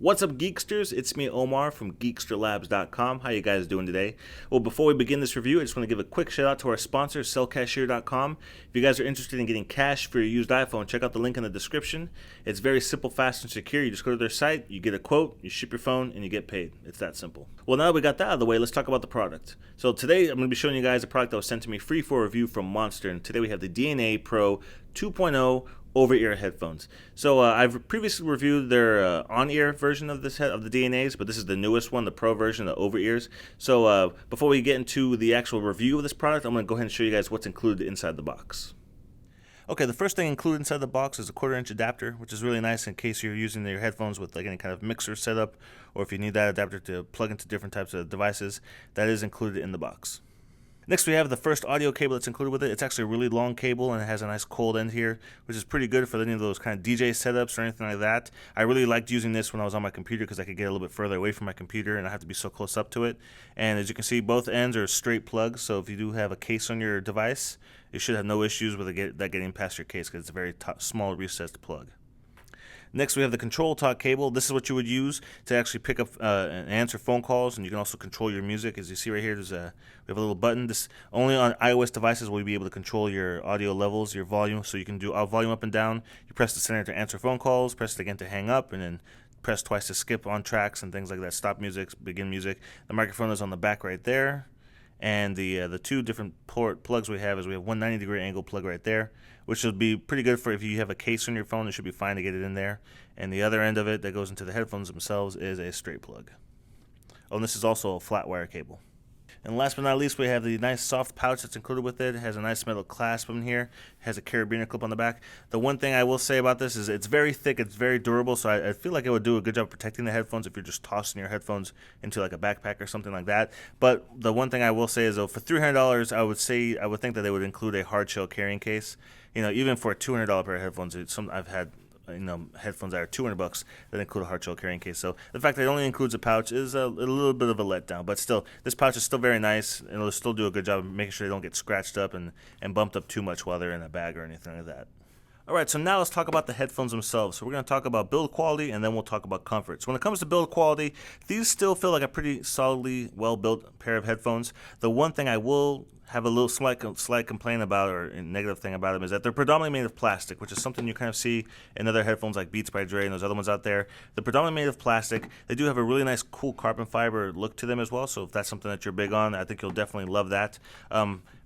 What's up, Geeksters? It's me, Omar from GeeksterLabs.com. How you guys doing today? Well, before we begin this review, I just want to give a quick shout out to our sponsor, sellcashier.com. If you guys are interested in getting cash for your used iPhone, check out the link in the description. It's very simple, fast, and secure. You just go to their site, you get a quote, you ship your phone, and you get paid. It's that simple. Well, now that we got that out of the way, let's talk about the product. So today, I'm going to be showing you guys a product that was sent to me free for review from Monster, and today we have the DNA Pro 2.0 over-ear headphones. So I've previously reviewed their on-ear version of of the DNAs, but this is the newest one, the Pro version, the over-ears. So before we get into the actual review of this product, I'm going to go ahead and show you guys what's included inside the box. Okay, the first thing included inside the box is a 1/4-inch adapter, which is really nice in case you're using your headphones with like any kind of mixer setup, or if you need that adapter to plug into different types of devices. That is included in the box. Next, we have the first audio cable that's included with it. It's actually a really long cable, and it has a nice cold end here, which is pretty good for any of those kind of DJ setups or anything like that. I really liked using this when I was on my computer because I could get a little bit further away from my computer and I have to be so close up to it. And as you can see, both ends are straight plugs, so if you do have a case on your device, you should have no issues with that getting past your case because it's a very small recessed plug. Next, we have the control talk cable. This is what you would use to actually pick up and answer phone calls, and you can also control your music. As you see right here, we have a little button. This only on iOS devices will you be able to control your audio levels, your volume, so you can do volume up and down. You press the center to answer phone calls, press it again to hang up, and then press twice to skip on tracks and things like that. Stop music, begin music. The microphone is on the back right there. And the two different port plugs we have is we have one 90-degree angle plug right there, which will be pretty good for if you have a case on your phone. It should be fine to get it in there. And the other end of it that goes into the headphones themselves is a straight plug. Oh, and this is also a flat wire cable. And last but not least, we have the nice soft pouch that's included with it. It has a nice metal clasp in here. It has a carabiner clip on the back. The one thing I will say about this is it's very thick. It's very durable, so I feel like it would do a good job protecting the headphones if you're just tossing your headphones into like a backpack or something like that. But the one thing I will say is, though, for $300, I would think that they would include a hard shell carrying case. You know, even for a $200 pair of headphones, I've had headphones that are $200 that include a hard shell carrying case. So the fact that it only includes a pouch is a little bit of a letdown, but still, this pouch is still very nice, and it'll still do a good job of making sure they don't get scratched up and bumped up too much while they're in a bag or anything like that. Alright, so now let's talk about the headphones themselves. So we're going to talk about build quality, and then we'll talk about comfort. So when it comes to build quality, these still feel like a pretty solidly well-built pair of headphones. The one thing I will have a little slight complaint about, or a negative thing about them, is that they're predominantly made of plastic, which is something you kind of see in other headphones like Beats by Dre and those other ones out there. They're predominantly made of plastic. They do have a really nice, cool carbon fiber look to them as well, so if that's something that you're big on, I think you'll definitely love that.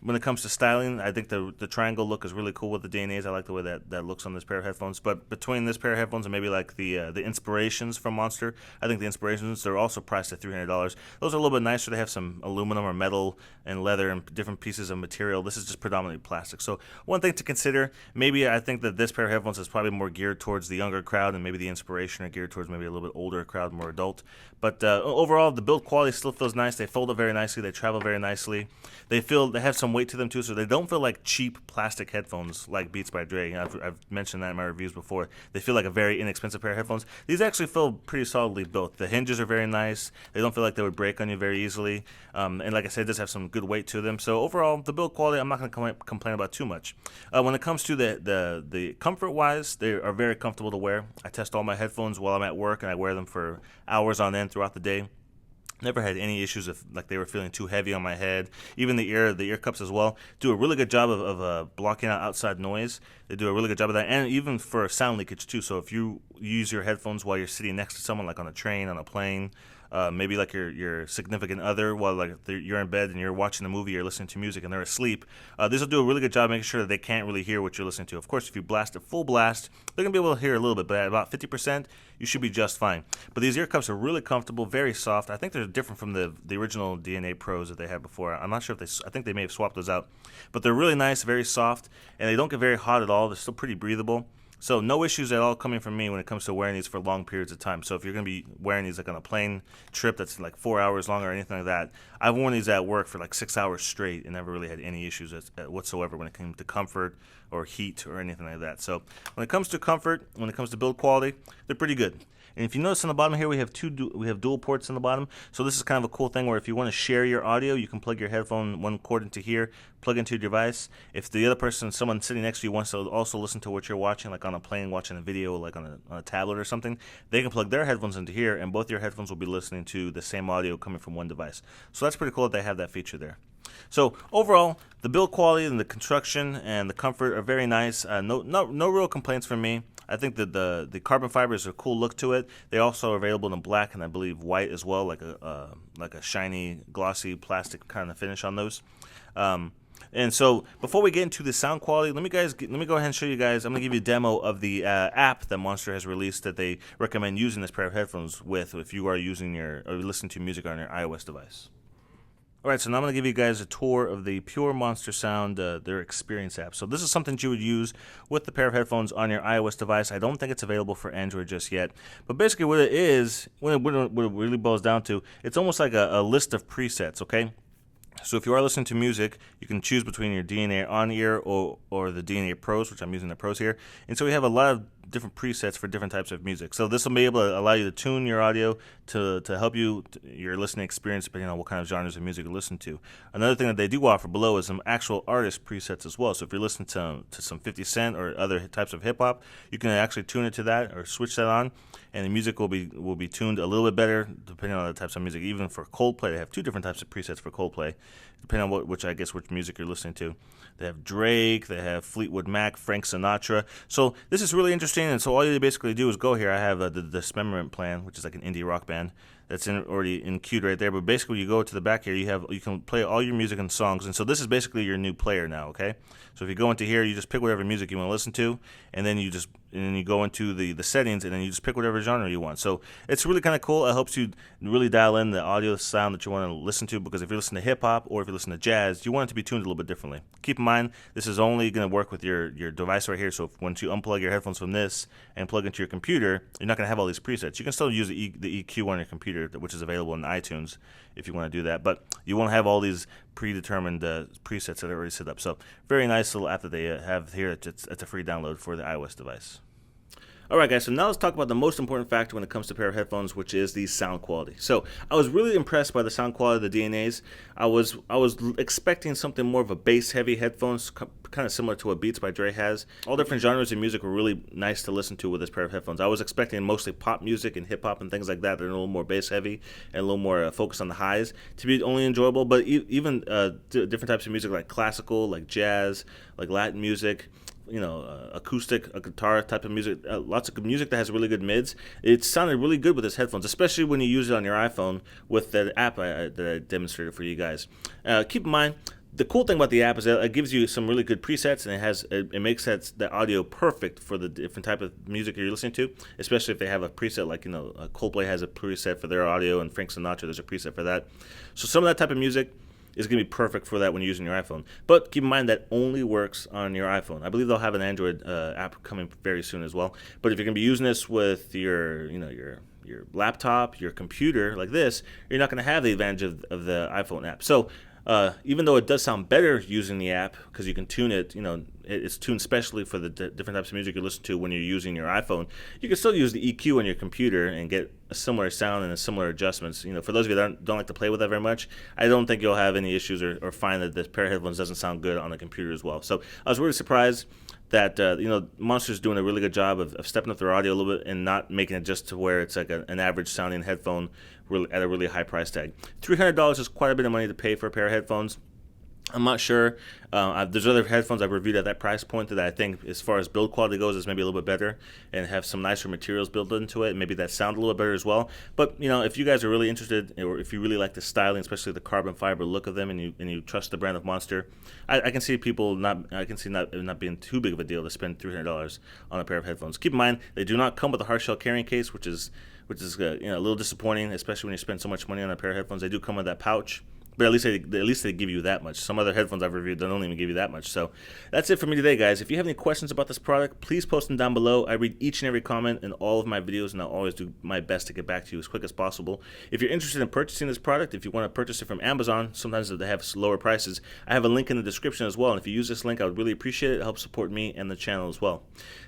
When it comes to styling, I think the triangle look is really cool with the DNAs. I like the way that looks on this pair of headphones. But between this pair of headphones and maybe like the Inspirations from Monster, I think the Inspirations, they're also priced at $300. Those are a little bit nicer. They have some aluminum or metal and leather and different pieces of material. This is just predominantly plastic. So one thing to consider, maybe I think that this pair of headphones is probably more geared towards the younger crowd, and maybe the Inspiration are geared towards maybe a little bit older crowd, more adult. But overall, the build quality still feels nice. They fold up very nicely. They travel very nicely. They have some weight to them too, so they don't feel like cheap plastic headphones like Beats by Dre. I've mentioned that in my reviews before. They feel like a very inexpensive pair of headphones. These actually feel pretty solidly built. The hinges are very nice. They don't feel like they would break on you very easily. And like I said, it does have some good weight to them. So overall, the build quality, I'm not going to complain about too much. When it comes to the comfort-wise, they are very comfortable to wear. I test all my headphones while I'm at work, and I wear them for hours on end throughout the day. Never had any issues if like they were feeling too heavy on my head. Even the ear cups as well do a really good job of blocking out outside noise. They do a really good job of that, and even for sound leakage too. So if you use your headphones while you're sitting next to someone, like on a train, on a plane, maybe like your significant other, while like you're in bed and you're watching a movie or listening to music and they're asleep, this will do a really good job making sure that they can't really hear what you're listening to. Of course, if you blast it full blast, they're going to be able to hear a little bit, but at about 50%, you should be just fine. But these ear cups are really comfortable, very soft. I think they're different from the original DNA Pros that they had before. I'm not sure if I think they may have swapped those out. But they're really nice, very soft, and they don't get very hot at all. They're still pretty breathable. So no issues at all coming from me when it comes to wearing these for long periods of time. So if you're going to be wearing these like on a plane trip that's like 4 hours long or anything like that, I've worn these at work for like 6 hours straight and never really had any issues whatsoever when it came to comfort or heat or anything like that. So when it comes to comfort, when it comes to build quality, they're pretty good. And if you notice on the bottom here, we have dual ports on the bottom. So this is kind of a cool thing where if you want to share your audio, you can plug your headphone one cord into here, plug into your device. If the other person, someone sitting next to you, wants to also listen to what you're watching, like on a plane, watching a video, like on a tablet or something, they can plug their headphones into here, and both your headphones will be listening to the same audio coming from one device. So that's pretty cool that they have that feature there. So overall, the build quality and the construction and the comfort are very nice. No real complaints from me. I think that the carbon fiber is a cool look to it. They also are available in black and I believe white as well, like a shiny, glossy plastic kind of finish on those. And so before we get into the sound quality, let me go ahead and show you guys. I'm gonna give you a demo of the app that Monster has released that they recommend using this pair of headphones with if you are using or listening to music on your iOS device. Alright, so now I'm going to give you guys a tour of the Pure Monster Sound, their Experience app. So this is something that you would use with the pair of headphones on your iOS device. I don't think it's available for Android just yet. But basically what it is, what it really boils down to, it's almost like a list of presets, okay? So if you are listening to music, you can choose between your DNA on-ear or the DNA Pros, which I'm using the Pros here. And so we have a lot of different presets for different types of music. So this will be able to allow you to tune your audio to help your listening experience depending on what kind of genres of music you listen to. Another thing that they do offer below is some actual artist presets as well. So if you're listening to some 50 Cent or other types of hip-hop, you can actually tune it to that or switch that on, and the music will be tuned a little bit better depending on the types of music. Even for Coldplay, they have two different types of presets for Coldplay, depending on which music you're listening to. They have Drake, they have Fleetwood Mac, Frank Sinatra. So this is really interesting, and so all you basically do is go here. I have the Dismemberment Plan, which is like an indie rock band that's already queued right there. But basically, you go to the back here, you can play all your music and songs, and so this is basically your new player now. Okay, so if you go into here, you just pick whatever music you want to listen to, and then you go into the settings, and then you just pick whatever genre you want. So it's really kind of cool. It helps you really dial in the audio sound that you want to listen to, because if you listen to hip hop or if you listen to jazz, you want it to be tuned a little bit differently. Keep in mind, this is only going to work with your device right here. So once you unplug your headphones from this and plug into your computer, you're not going to have all these presets. You can still use the EQ on your computer, which is available in iTunes if you want to do that, but you won't have all these predetermined presets that are already set up. So very nice little app that they have here. It's a free download for the iOS device. Alright guys, so now let's talk about the most important factor when it comes to a pair of headphones, which is the sound quality. So I was really impressed by the sound quality of the DNAs. I was expecting something more of a bass heavy headphones, kind of similar to what Beats by Dre has. All different genres of music were really nice to listen to with this pair of headphones. I was expecting mostly pop music and hip hop and things like that. They're a little more bass heavy and a little more focused on the highs to be only enjoyable, but even different types of music like classical, like jazz, like Latin music, acoustic, a guitar type of music, lots of music that has really good mids. It sounded really good with this headphones, especially when you use it on your iPhone with the app that I demonstrated for you guys. Keep in mind, the cool thing about the app is that it gives you some really good presets, and it makes the audio perfect for the different type of music you're listening to, especially if they have a preset like, Coldplay has a preset for their audio, and Frank Sinatra, there's a preset for that. So some of that type of music is going to be perfect for that when you're using your iPhone. But keep in mind that only works on your iPhone. I believe they'll have an Android app coming very soon as well. But if you're going to be using this with your laptop, your computer like this, you're not going to have the advantage of the iPhone app. So even though it does sound better using the app because you can tune it, it's tuned specially for the different types of music you listen to when you're using your iPhone, you can still use the EQ on your computer and get a similar sound and a similar adjustments. For those of you that don't like to play with that very much, I don't think you'll have any issues or find that this pair of headphones doesn't sound good on the computer as well. So I was really surprised that Monster's doing a really good job of stepping up their audio a little bit and not making it just to where it's like an average sounding headphone at a really high price tag. $300 is quite a bit of money to pay for a pair of headphones. I'm not sure. There's other headphones I've reviewed at that price point that I think, as far as build quality goes, is maybe a little bit better and have some nicer materials built into it. Maybe that sound a little bit better as well. But if you guys are really interested, or if you really like the styling, especially the carbon fiber look of them, and you trust the brand of Monster, I can see people not being too big of a deal to spend $300 on a pair of headphones. Keep in mind, they do not come with a hard shell carrying case, which is a little disappointing, especially when you spend so much money on a pair of headphones. They do come with that pouch, But at least they give you that much. Some other headphones I've reviewed, they don't even give you that much. So that's it for me today, guys. If you have any questions about this product, please post them down below. I read each and every comment in all of my videos, and I'll always do my best to get back to you as quick as possible. If you're interested in purchasing this product, if you want to purchase it from Amazon, sometimes they have lower prices. I have a link in the description as well, and if you use this link, I would really appreciate it. It helps support me and the channel as well.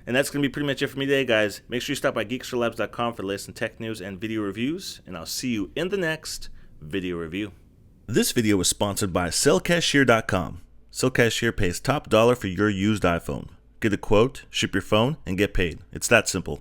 And that's going to be pretty much it for me today, guys. Make sure you stop by geeksterlabs.com for the latest in tech news and video reviews, and I'll see you in the next video review. This video was sponsored by sellcashier.com. Sellcashier pays top dollar for your used iPhone. Get a quote, ship your phone, and get paid. It's that simple.